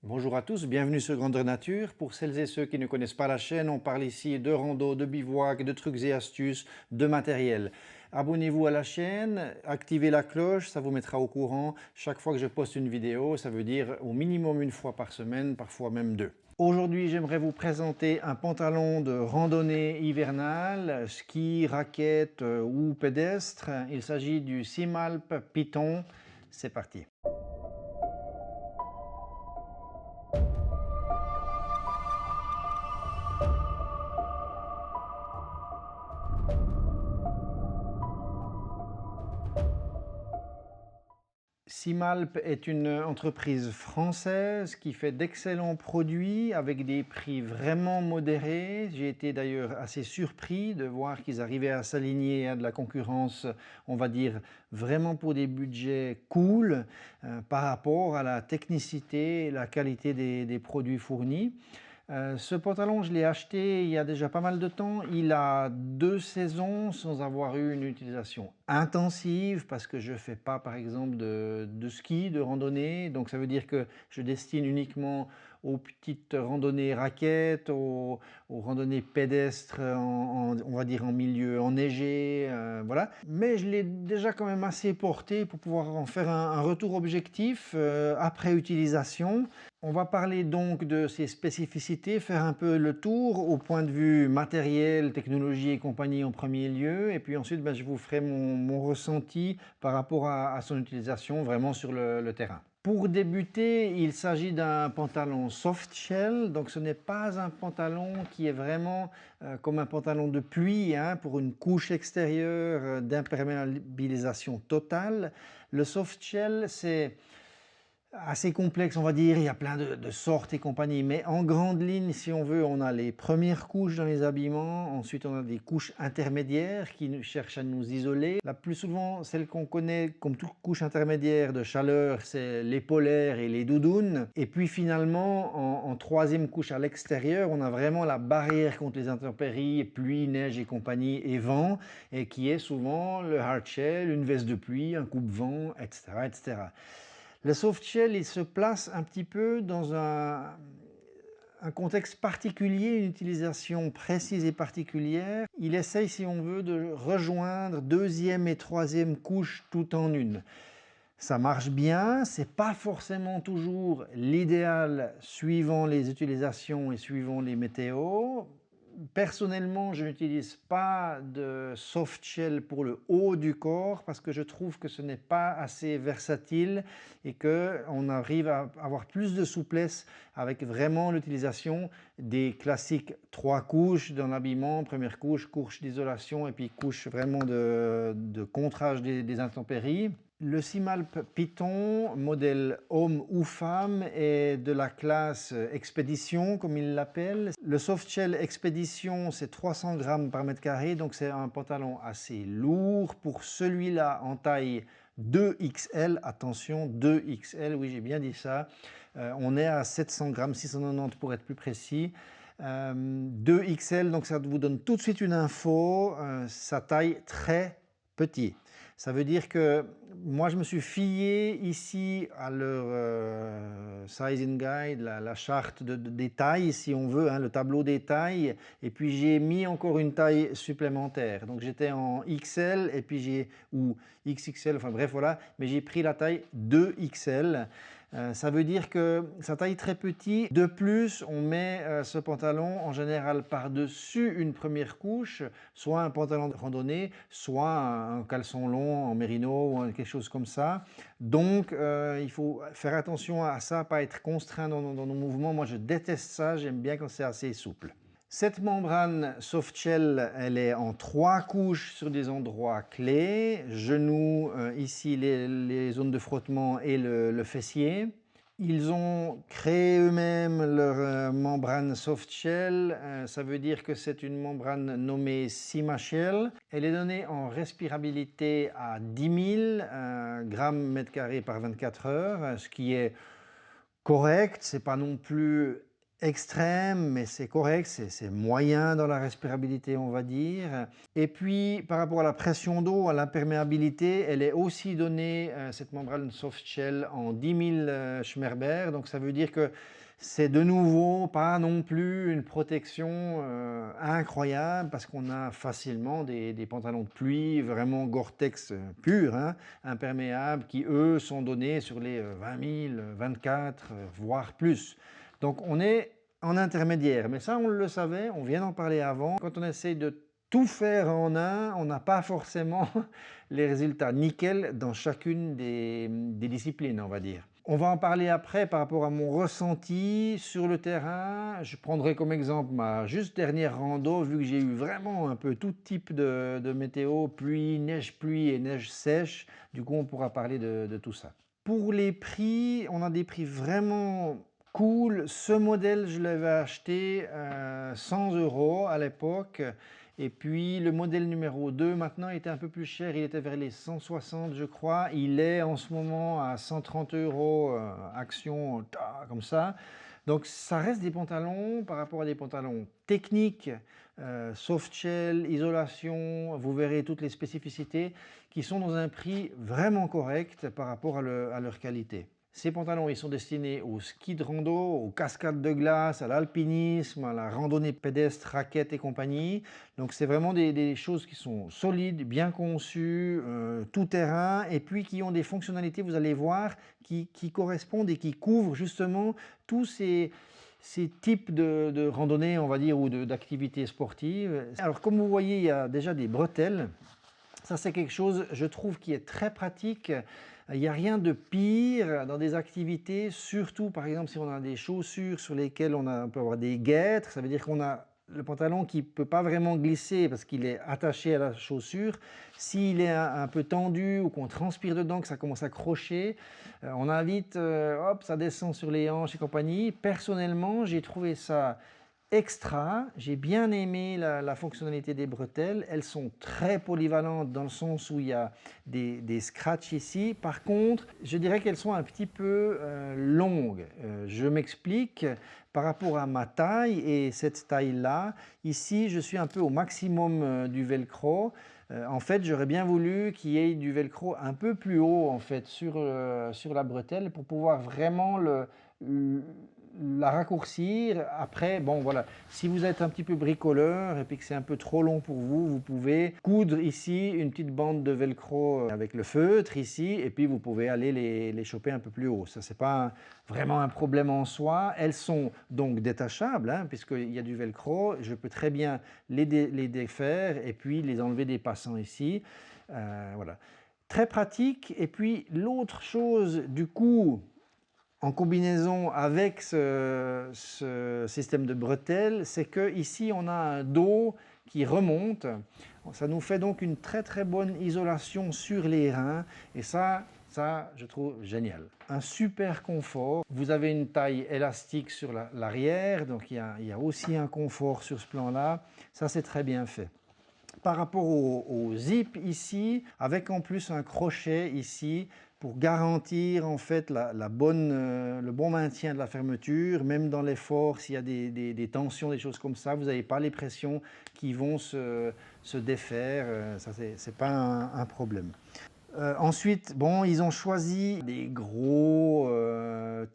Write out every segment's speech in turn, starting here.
Bonjour à tous, bienvenue sur Grandeur Nature. Pour celles et ceux qui ne connaissent pas la chaîne, on parle ici de rando, de bivouac, de trucs et astuces, de matériel. Abonnez-vous à la chaîne, activez la cloche, ça vous mettra au courant chaque fois que je poste une vidéo. Ça veut dire au minimum une fois par semaine, parfois même deux. Aujourd'hui, j'aimerais vous présenter un pantalon de randonnée hivernale, ski, raquette ou pédestre. Il s'agit du Simalp Python. C'est parti. Simalp est une entreprise française qui fait d'excellents produits avec des prix vraiment modérés. J'ai été d'ailleurs assez surpris de voir qu'ils arrivaient à s'aligner à de la concurrence, on va dire, vraiment pour des budgets cool par rapport à la technicité et la qualité des produits fournis. Ce pantalon, je l'ai acheté il y a déjà pas mal de temps. Il a 2 saisons sans avoir eu une utilisation intensive parce que je ne fais pas par exemple de ski, de randonnée. Donc ça veut dire que je destine uniquement aux petites randonnées raquettes, aux randonnées pédestres, on va dire en milieu enneigé, voilà. Mais je l'ai déjà quand même assez porté pour pouvoir en faire un retour objectif après utilisation. On va parler donc de ses spécificités, faire un peu le tour au point de vue matériel, technologie et compagnie en premier lieu, et puis ensuite je vous ferai mon ressenti par rapport à son utilisation vraiment sur le terrain. Pour débuter, il s'agit d'un pantalon soft shell, donc ce n'est pas un pantalon qui est vraiment comme un pantalon de pluie pour une couche extérieure d'imperméabilisation totale. Le soft shell, c'est assez complexe, on va dire, il y a plein de sortes et compagnie, mais en grande ligne, si on veut, on a les premières couches dans les habillements, ensuite on a des couches intermédiaires qui cherchent à nous isoler. La plus souvent, celle qu'on connaît comme toute couche intermédiaire de chaleur, c'est les polaires et les doudounes. Et puis finalement, en troisième couche à l'extérieur, on a vraiment la barrière contre les intempéries, pluie, neige et compagnie, et vent, et qui est souvent le hard shell, une veste de pluie, un coupe-vent, etc., etc. Le soft shell, il se place un petit peu dans un contexte particulier, une utilisation précise et particulière. Il essaye, si on veut, de rejoindre deuxième et troisième couche tout en une. Ça marche bien, c'est pas forcément toujours l'idéal suivant les utilisations et suivant les météos. Personnellement, je n'utilise pas de soft shell pour le haut du corps parce que je trouve que ce n'est pas assez versatile et qu'on arrive à avoir plus de souplesse avec vraiment l'utilisation des classiques 3 couches dans l'habillement, première couche, couche d'isolation et puis couche vraiment de contrage des intempéries. Le Simalp Python, modèle homme ou femme, est de la classe Expédition, comme il l'appelle. Le softshell Expédition, c'est 300 grammes par mètre carré, donc c'est un pantalon assez lourd. Pour celui-là, en taille 2XL, attention, 2XL, oui j'ai bien dit ça. On est à 700 grammes, 690 pour être plus précis. 2XL, donc ça vous donne tout de suite une info, sa taille très petit. Ça veut dire que moi, je me suis fié ici à leur sizing guide, la charte des tailles, si on veut, le tableau des tailles. Et puis, j'ai mis encore une taille supplémentaire. Donc, j'étais en XL et puis ou XXL, enfin bref, voilà. Mais j'ai pris la taille 2XL. Ça veut dire que sa taille très petit. De plus, on met ce pantalon en général par-dessus une première couche, soit un pantalon de randonnée, soit un caleçon long en mérino ou quelque chose comme ça. Donc, il faut faire attention à ça, pas être contraint dans nos mouvements. Moi, je déteste ça, j'aime bien quand c'est assez souple. Cette membrane softshell, elle est en 3 couches sur des endroits clés, genoux, ici les zones de frottement et le fessier. Ils ont créé eux-mêmes leur membrane softshell, ça veut dire que c'est une membrane nommée Simashell. Elle est donnée en respirabilité à 10 000 grammes mètre carré par 24 heures, ce qui est correct, c'est pas non plus extrême, mais c'est correct, c'est moyen dans la respirabilité, on va dire. Et puis, par rapport à la pression d'eau, à l'imperméabilité, elle est aussi donnée, cette membrane soft shell, en 10 000 Schmerber. Donc, ça veut dire que c'est de nouveau pas non plus une protection incroyable, parce qu'on a facilement des pantalons de pluie vraiment Gore-Tex purs, hein, imperméables, qui eux sont donnés sur les 20 000, 24, voire plus. Donc on est en intermédiaire, mais ça on le savait, on vient d'en parler avant. Quand on essaye de tout faire en un, on n'a pas forcément les résultats nickel dans chacune des disciplines, on va dire. On va en parler après par rapport à mon ressenti sur le terrain. Je prendrai comme exemple ma juste dernière rando, vu que j'ai eu vraiment un peu tout type de météo, pluie et neige sèche. Du coup, on pourra parler de tout ça. Pour les prix, on a des prix vraiment cool. Ce modèle, je l'avais acheté 100 € à l'époque. Et puis le modèle numéro 2, maintenant, était un peu plus cher. Il était vers les 160, je crois. Il est en ce moment à 130 €, action, comme ça. Donc ça reste des pantalons par rapport à des pantalons techniques, soft shell, isolation, vous verrez toutes les spécificités qui sont dans un prix vraiment correct par rapport à leur qualité. Ces pantalons, ils sont destinés au ski de rando, aux cascades de glace, à l'alpinisme, à la randonnée pédestre, raquettes et compagnie. Donc c'est vraiment des choses qui sont solides, bien conçues, tout terrain, et puis qui ont des fonctionnalités, vous allez voir, qui correspondent et qui couvrent justement tous ces types de randonnées, on va dire, ou d'activités sportives. Alors comme vous voyez, il y a déjà des bretelles. Ça, c'est quelque chose, je trouve, qui est très pratique. Il n'y a rien de pire dans des activités, surtout par exemple si on a des chaussures sur lesquelles on peut avoir des guêtres. Ça veut dire qu'on a le pantalon qui ne peut pas vraiment glisser parce qu'il est attaché à la chaussure. S'il est un peu tendu ou qu'on transpire dedans, que ça commence à crocher, on a vite, hop, ça descend sur les hanches et compagnie. Personnellement, j'ai trouvé ça extra, j'ai bien aimé la fonctionnalité des bretelles. Elles sont très polyvalentes dans le sens où il y a des scratchs ici. Par contre, je dirais qu'elles sont un petit peu longues. Je m'explique. Par rapport à ma taille et cette taille-là, ici je suis un peu au maximum du velcro. En fait, j'aurais bien voulu qu'il y ait du velcro un peu plus haut en fait sur la bretelle pour pouvoir vraiment la raccourcir. Après, bon voilà, si vous êtes un petit peu bricoleur et puis que c'est un peu trop long pour vous, vous pouvez coudre ici une petite bande de velcro avec le feutre ici, et puis vous pouvez aller les choper un peu plus haut. Ça, c'est pas vraiment un problème en soi. Elles sont donc détachables, hein, puisqu'il y a du velcro. Je peux très bien les défaire et puis les enlever des passants ici. Voilà. Très pratique. Et puis l'autre chose, du coup, en combinaison avec ce système de bretelles, c'est qu'ici on a un dos qui remonte. Ça nous fait donc une très très bonne isolation sur les reins, et ça je trouve génial. Un super confort. Vous avez une taille élastique sur l'arrière, donc il y a aussi un confort sur ce plan-là. Ça, c'est très bien fait. Par rapport au zip ici, avec en plus un crochet ici, pour garantir en fait le bon maintien de la fermeture, même dans l'effort, s'il y a des tensions, des choses comme ça, vous n'avez pas les pressions qui vont se défaire, ça c'est pas un problème. Ensuite, bon, ils ont choisi des gros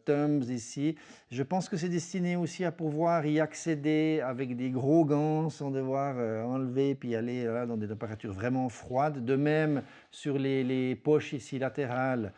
thumbs ici. Je pense que c'est destiné aussi à pouvoir y accéder avec des gros gants sans devoir enlever puis aller là, dans des températures vraiment froides. De même sur les poches ici latérales.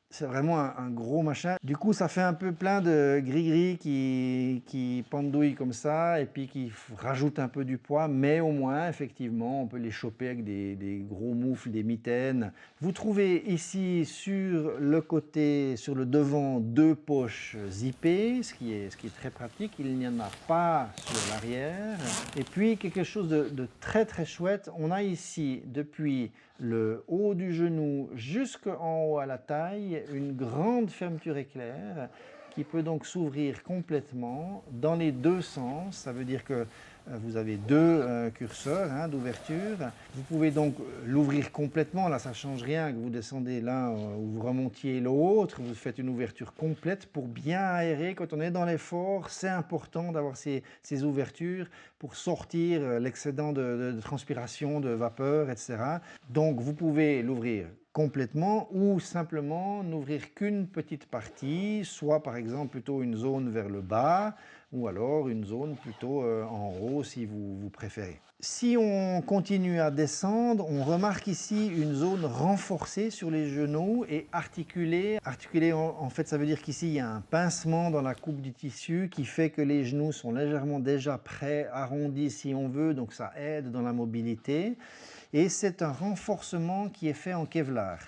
C'est vraiment un gros machin. Du coup, ça fait un peu plein de gris-gris qui pendouillent comme ça et puis qui rajoutent un peu du poids. Mais au moins, effectivement, on peut les choper avec des gros moufles, des mitaines. Vous trouvez ici sur le côté, sur le devant, deux poches zippées, ce qui est très pratique. Il n'y en a pas sur l'arrière. Et puis, quelque chose de très très chouette. On a ici, depuis le haut du genou jusqu'en haut à la taille, une grande fermeture éclair qui peut donc s'ouvrir complètement dans les deux sens. Ça veut dire que vous avez deux curseurs d'ouverture. Vous pouvez donc l'ouvrir complètement. Là, ça ne change rien que vous descendez l'un ou vous remontiez l'autre. Vous faites une ouverture complète pour bien aérer. Quand on est dans l'effort, c'est important d'avoir ces ouvertures pour sortir l'excédent de transpiration, de vapeur, etc. Donc, vous pouvez l'ouvrir complètement ou simplement n'ouvrir qu'une petite partie, soit par exemple plutôt une zone vers le bas ou alors une zone plutôt en haut si vous préférez. Si on continue à descendre, on remarque ici une zone renforcée sur les genoux et articulée. Articulée, en fait, ça veut dire qu'ici, il y a un pincement dans la coupe du tissu qui fait que les genoux sont légèrement déjà prêts, arrondis si on veut, donc ça aide dans la mobilité. Et c'est un renforcement qui est fait en Kevlar.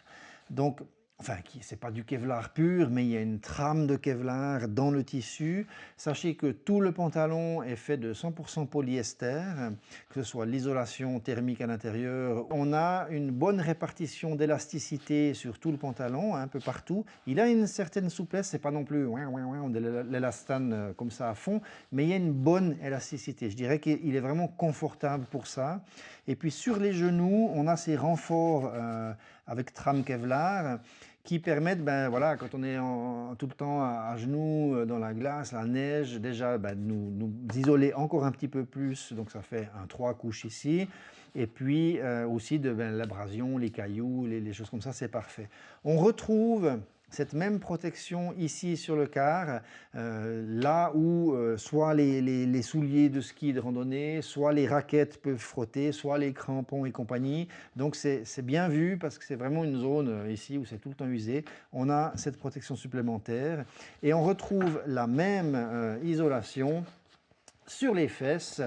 Donc, enfin, ce n'est pas du Kevlar pur, mais il y a une trame de Kevlar dans le tissu. Sachez que tout le pantalon est fait de 100% polyester, que ce soit l'isolation thermique à l'intérieur. On a une bonne répartition d'élasticité sur tout le pantalon, un peu partout. Il a une certaine souplesse, c'est pas non plus de l'élastane comme ça à fond, mais il y a une bonne élasticité. Je dirais qu'il est vraiment confortable pour ça. Et puis sur les genoux, on a ces renforts avec trame Kevlar qui permettent, voilà, quand on est tout le temps à genoux dans la glace, la neige, déjà de nous isoler encore un petit peu plus, donc ça fait 3 couches ici, et puis aussi de l'abrasion, les cailloux, les choses comme ça, c'est parfait. On retrouve cette même protection ici sur le quart, là où soit les souliers de ski de randonnée, soit les raquettes peuvent frotter, soit les crampons et compagnie. Donc c'est bien vu parce que c'est vraiment une zone ici où c'est tout le temps usé. On a cette protection supplémentaire et on retrouve la même isolation sur les fesses.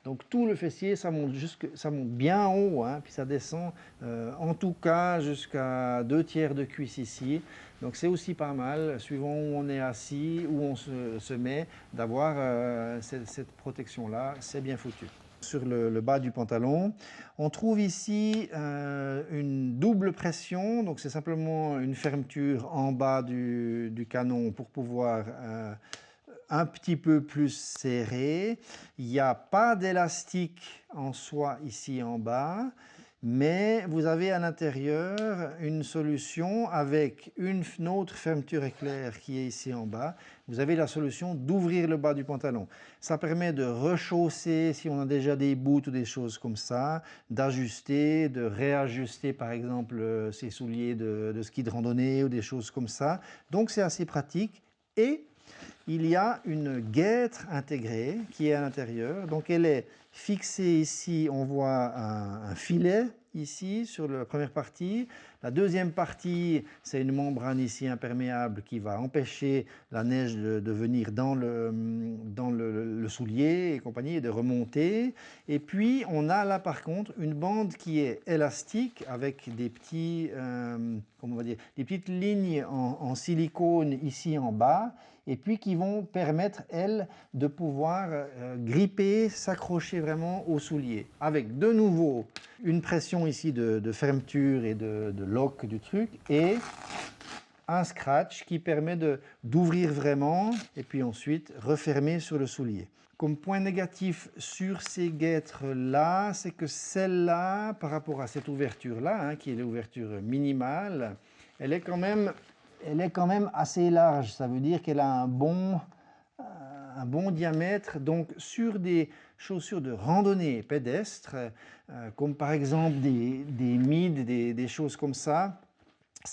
Donc tout le fessier, ça monte bien en haut, puis ça descend en tout cas jusqu'à 2/3 de cuisse ici. Donc c'est aussi pas mal, suivant où on est assis, où on se met, d'avoir cette protection-là, c'est bien foutu. Sur le bas du pantalon, on trouve ici une double pression, donc c'est simplement une fermeture en bas du canon pour pouvoir un petit peu plus serré. Il n'y a pas d'élastique en soi ici en bas, mais vous avez à l'intérieur une solution avec une autre fermeture éclair qui est ici en bas. Vous avez la solution d'ouvrir le bas du pantalon. Ça permet de rechausser si on a déjà des boots ou des choses comme ça, d'ajuster, de réajuster par exemple ses souliers de ski de randonnée ou des choses comme ça. Donc c'est assez pratique et il y a une guêtre intégrée qui est à l'intérieur. Donc elle est fixée ici, on voit un filet ici sur la première partie. La deuxième partie, c'est une membrane ici imperméable qui va empêcher la neige de venir dans le soulier et compagnie et de remonter. Et puis on a là par contre une bande qui est élastique avec des petits, comment on va dire, des petites lignes en silicone ici en bas et puis qui vont permettre, elles, de pouvoir gripper, s'accrocher vraiment au soulier. Avec de nouveau une pression ici de fermeture et de lock du truc et un scratch qui permet d'ouvrir vraiment et puis ensuite refermer sur le soulier. Comme point négatif sur ces guêtres-là, c'est que celle-là, par rapport à cette ouverture-là, qui est l'ouverture minimale, elle est quand même assez large. Ça veut dire qu'elle a un bon diamètre. Donc sur des chaussures de randonnée pédestre, comme par exemple des mids, des choses comme ça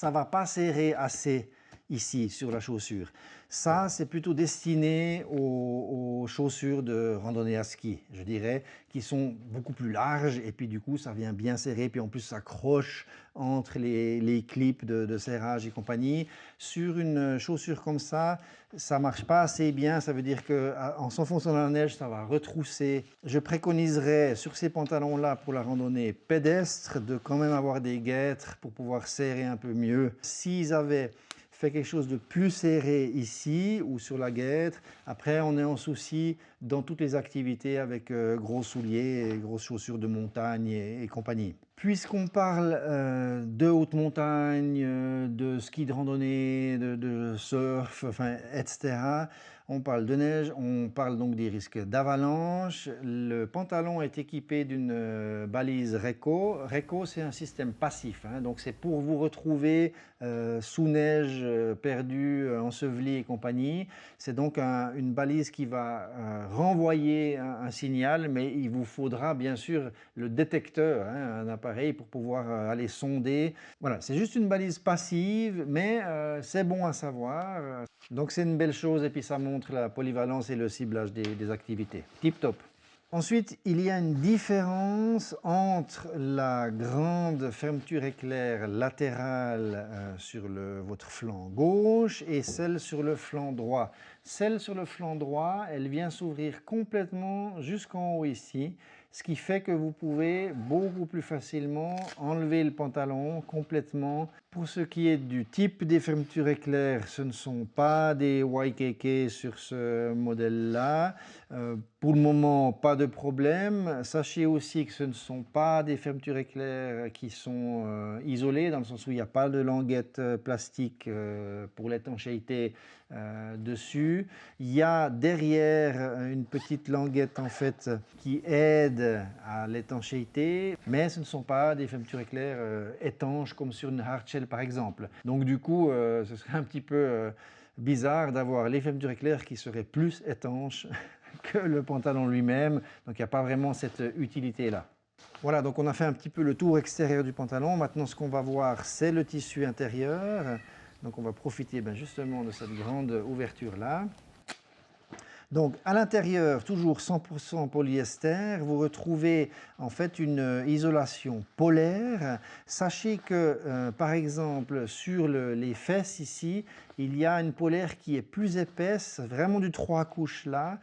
ne va pas serrer assez ici sur la chaussure. Ça, c'est plutôt destiné aux chaussures de randonnée à ski, je dirais, qui sont beaucoup plus larges et puis du coup, ça vient bien serrer. Puis en plus, ça accroche entre les clips de serrage et compagnie. Sur une chaussure comme ça ne marche pas assez bien. Ça veut dire qu'en s'enfonçant dans la neige, ça va retrousser. Je préconiserais sur ces pantalons-là pour la randonnée pédestre de quand même avoir des guêtres pour pouvoir serrer un peu mieux. S'ils avaient fait quelque chose de plus serré ici ou sur la guêtre, après on est en souci dans toutes les activités avec gros souliers et grosses chaussures de montagne et compagnie. Puisqu'on parle de haute montagne, de ski de randonnée, de surf, enfin, etc., on parle de neige, on parle donc des risques d'avalanche. Le pantalon est équipé d'une balise RECO. RECO, c'est un système passif, hein, donc c'est pour vous retrouver sous neige, perdu, enseveli et compagnie. C'est donc une balise qui va renvoyer un signal, mais il vous faudra bien sûr le détecteur, hein, un appareil pour pouvoir aller sonder. Voilà, c'est juste une balise passive, mais c'est bon à savoir. Donc c'est une belle chose et puis ça montre la polyvalence et le ciblage des activités. Tip top. Ensuite, il y a une différence entre la grande fermeture éclair latérale sur votre flanc gauche et celle sur le flanc droit. Celle sur le flanc droit, elle vient s'ouvrir complètement jusqu'en haut ici, ce qui fait que vous pouvez beaucoup plus facilement enlever le pantalon complètement. Pour ce qui est du type des fermetures éclair, ce ne sont pas des YKK sur ce modèle-là. Pour le moment, pas de problème. Sachez aussi que ce ne sont pas des fermetures éclair qui sont isolées, dans le sens où il n'y a pas de languette plastique pour l'étanchéité dessus. Il y a derrière une petite languette en fait qui aide à l'étanchéité, mais ce ne sont pas des fermetures éclair étanches comme sur une hardshell par exemple. Donc du coup, ce serait un petit peu bizarre d'avoir les fermetures éclair qui seraient plus étanches que le pantalon lui-même, donc il n'y a pas vraiment cette utilité-là. Voilà, donc on a fait un petit peu le tour extérieur du pantalon. Maintenant, ce qu'on va voir, c'est le tissu intérieur. Donc on va profiter justement de cette grande ouverture-là. Donc à l'intérieur, toujours 100% polyester, vous retrouvez en fait une isolation polaire. Sachez que par exemple sur les fesses ici, il y a une polaire qui est plus épaisse, vraiment du 3 couches là,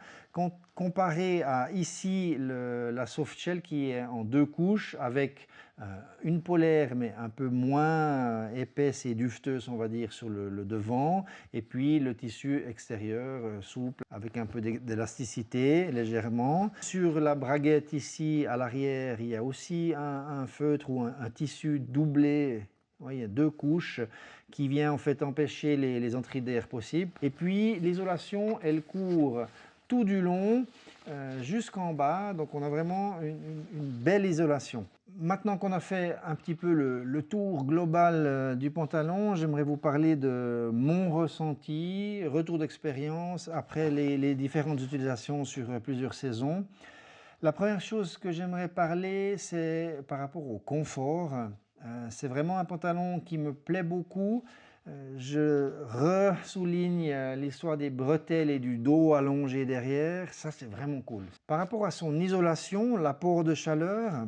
comparé à ici la softshell qui est en 2 couches avec une polaire mais un peu moins épaisse et dufteuse on va dire sur le devant, et puis le tissu extérieur souple avec un peu d'élasticité légèrement. Sur la braguette ici à l'arrière, il y a aussi un feutre ou un tissu doublé. Oui, il y a 2 couches qui vient en fait empêcher les entrées d'air possibles. Et puis l'isolation, elle court tout du long jusqu'en bas, donc on a vraiment une belle isolation. Maintenant qu'on a fait un petit peu le tour global du pantalon, j'aimerais vous parler de mon ressenti, retour d'expérience après les différentes utilisations sur plusieurs saisons. La première chose que j'aimerais parler, c'est par rapport au confort. C'est vraiment un pantalon qui me plaît beaucoup. Je ressouligne l'histoire des bretelles et du dos allongé derrière. Ça, c'est vraiment cool. Par rapport à son isolation, l'apport de chaleur,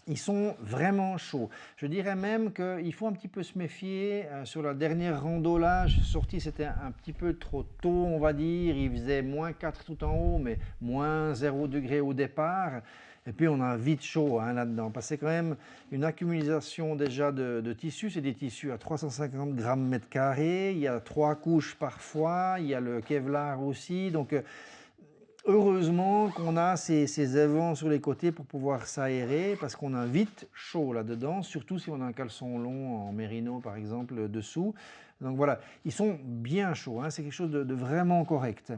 ils sont vraiment chauds. Je dirais même qu'il faut un petit peu se méfier. Sur la dernière rando là, je suis sorti, c'était un petit peu trop tôt, on va dire. Il faisait -4 tout en haut, mais -0 degré au départ. Et puis on a vite chaud là-dedans, parce que c'est quand même une accumulation déjà de tissus. C'est des tissus à 350 grammes mètre carré. Il y a 3 couches parfois. Il y a le Kevlar aussi. Donc heureusement qu'on a ces évents sur les côtés pour pouvoir s'aérer, parce qu'on a vite chaud là-dedans, surtout si on a un caleçon long en mérino par exemple dessous. Donc voilà, ils sont bien chauds, c'est quelque chose de vraiment correct.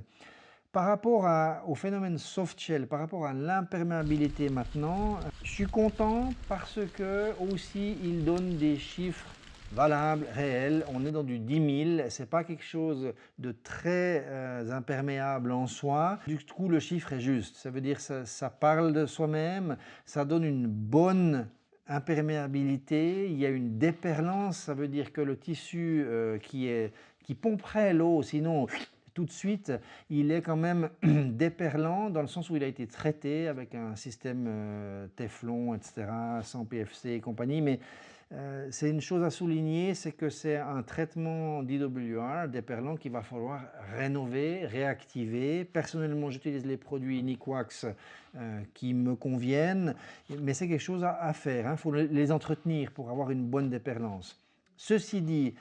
Par rapport au phénomène soft shell, par rapport à l'imperméabilité maintenant, je suis content parce que aussi il donne des chiffres valables, réels. On est dans du 10 000, c'est pas quelque chose de très imperméable en soi. Du coup, le chiffre est juste. Ça veut dire que ça parle de soi-même, ça donne une bonne imperméabilité, il y a une déperlance, ça veut dire que le tissu qui pomperait l'eau, sinon tout de suite, il est quand même déperlant dans le sens où il a été traité avec un système Teflon, etc., sans PFC et compagnie. Mais c'est une chose à souligner, c'est que c'est un traitement d'IWR, déperlant, qu'il va falloir rénover, réactiver. Personnellement, j'utilise les produits Nikwax qui me conviennent, mais c'est quelque chose à faire. Il faut les entretenir pour avoir une bonne déperlance. Ceci dit,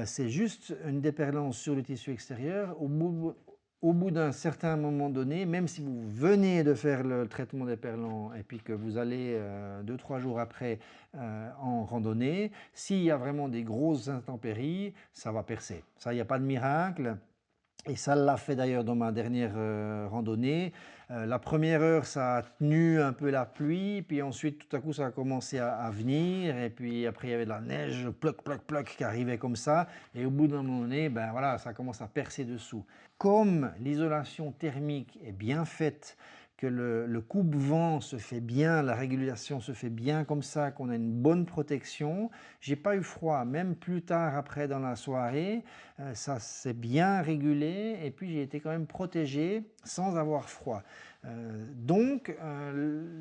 c'est juste une déperlance sur le tissu extérieur. Au au bout d'un certain moment donné, même si vous venez de faire le traitement des perlants et puis que vous allez 2-3 jours après en randonnée, s'il y a vraiment des grosses intempéries, ça va percer. Ça, il n'y a pas de miracle. Et ça l'a fait d'ailleurs dans ma dernière randonnée. La première heure, ça a tenu un peu la pluie, puis ensuite tout à coup ça a commencé à venir, et puis après il y avait de la neige, ploc, ploc, ploc, qui arrivait comme ça, et au bout d'un moment donné, ben voilà, ça commence à percer dessous. Comme l'isolation thermique est bien faite, que le coupe-vent se fait bien, la régulation se fait bien comme ça, qu'on a une bonne protection. J'ai pas eu froid, même plus tard après dans la soirée, ça s'est bien régulé et puis j'ai été quand même protégé sans avoir froid. Donc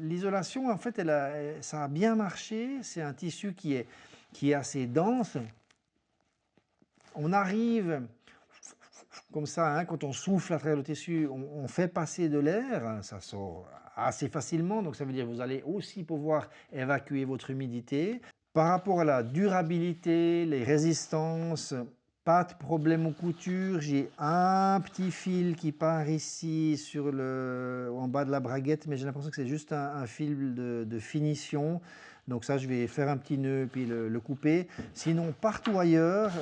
l'isolation en fait ça a bien marché, c'est un tissu qui est assez dense. On arrive comme ça, hein, quand on souffle à travers le tissu, on fait passer de l'air, ça sort assez facilement, donc ça veut dire que vous allez aussi pouvoir évacuer votre humidité. Par rapport à la durabilité, les résistances, pas de problème aux coutures. J'ai un petit fil qui part ici en bas de la braguette, mais j'ai l'impression que c'est juste un fil de finition. Donc ça, je vais faire un petit nœud puis le couper. Sinon, partout ailleurs,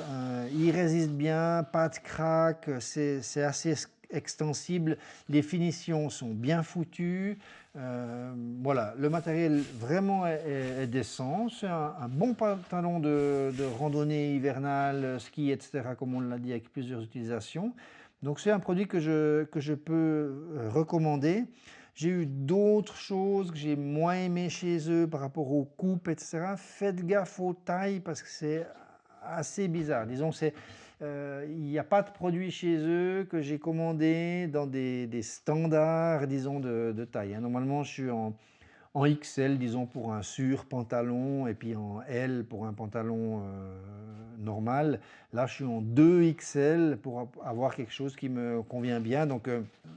il résiste bien, pas de craque, c'est assez extensible. Les finitions sont bien foutues. Voilà, le matériel vraiment est décent. C'est un bon pantalon de randonnée hivernale, ski, etc., comme on l'a dit, avec plusieurs utilisations. Donc c'est un produit que je peux recommander. J'ai eu d'autres choses que j'ai moins aimé chez eux par rapport aux coupes, etc. Faites gaffe aux tailles parce que c'est assez bizarre. Disons, il n'y a pas de produit chez eux que j'ai commandé dans des standards, disons, de taille, hein. Normalement, je suis en XL, disons, pour un sur-pantalon, et puis en L pour un pantalon normal. Là, je suis en 2XL pour avoir quelque chose qui me convient bien. Donc,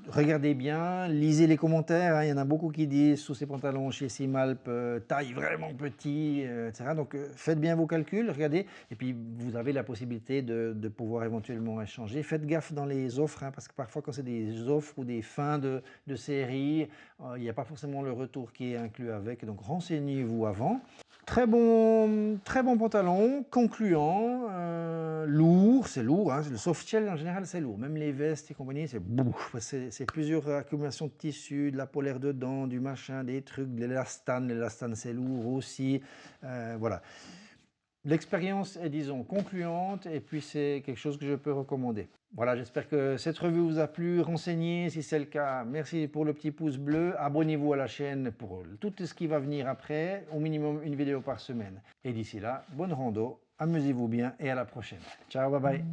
regardez bien, lisez les commentaires, hein. Il y en a beaucoup qui disent sous ces pantalons chez Simalp, taille vraiment petit, etc. Donc, faites bien vos calculs, regardez, et puis vous avez la possibilité de pouvoir éventuellement échanger. Faites gaffe dans les offres, hein, parce que parfois, quand c'est des offres ou des fins de série, il n'y a pas forcément le retour qui est inclus avec, donc renseignez-vous avant. Très bon pantalon, concluant, lourd, c'est lourd, hein. Le soft shell en général c'est lourd, même les vestes et compagnie, c'est plusieurs accumulations de tissus, de la polaire dedans, du machin, des trucs, de l'élastane c'est lourd aussi, voilà. L'expérience est, disons, concluante et puis c'est quelque chose que je peux recommander. Voilà, j'espère que cette revue vous a plu. Renseignez si c'est le cas. Merci pour le petit pouce bleu. Abonnez-vous à la chaîne pour tout ce qui va venir après. Au minimum une vidéo par semaine. Et d'ici là, bonne rando, amusez-vous bien et à la prochaine. Ciao, bye bye.